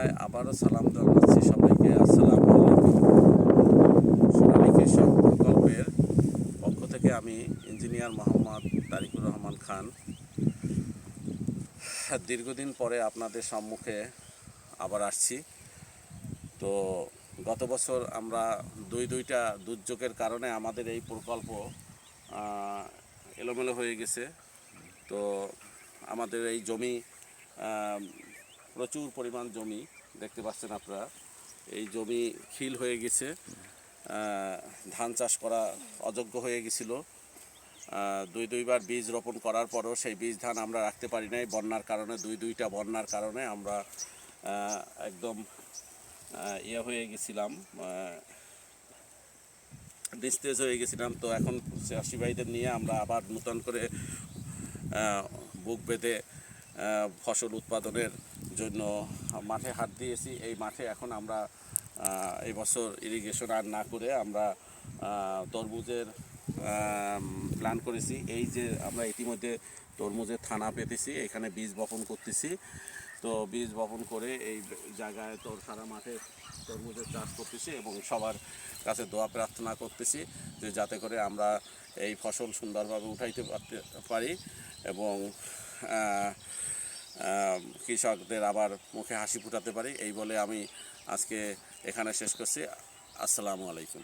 জায়গায় আবারও সালাম জানাচ্ছি সবাইকে। আসসালামু আলাইকুম। সোনালী কৃষক প্রকল্পের পক্ষ থেকে আমি ইঞ্জিনিয়ার মোহাম্মদ তারিকুর রহমান খান দীর্ঘদিন পরে আপনাদের সম্মুখে আবার আসছি। তো গত বছর আমরা দুইটা দুর্যোগের কারণে আমাদের এই প্রকল্প এলোমেলো হয়ে গেছে। তো আমাদের এই জমি প্রচুর পরিমাণ জমি দেখতে পাচ্ছেন আপনারা, এই জমি খিল হয়ে গেছে, ধান চাষ করা অযোগ্য হয়ে গেছিল। দুইবার বীজ রোপণ করার পরও সেই বীজ ধান আমরা রাখতে পারি নাই বন্যার কারণে। দুইটা বন্যার কারণে আমরা একদম হয়ে গেছিলাম, নিস্তেজ হয়ে গেছিলাম। তো এখন চাষি ভাইদের নিয়ে আমরা আবার নূতন করে বুক বেঁধে ফসল উৎপাদনের জন্য মাঠে হাত দিয়েছি। এই মাঠে এখন আমরা এই বছর ইরিগেশন আর না করে আমরা তরমুজের প্ল্যান করেছি। এই যে আমরা ইতিমধ্যে তরমুজের থানা পেতেছি, এখানে বীজ বপন করতেছি। তো বীজ বপন করে এই জায়গায় সারা মাঠে তরমুজের চাষ করতেছি এবং সবার কাছে দোয়া প্রার্থনা করতেছি যে যাতে করে আমরা এই ফসল সুন্দরভাবে উঠাইতে পারি এবং কৃষকদের আবার মুখে হাসি ফুটাতে পারি। এই বলে আমি আজকে এখানে শেষ করছি। আসসালামু আলাইকুম।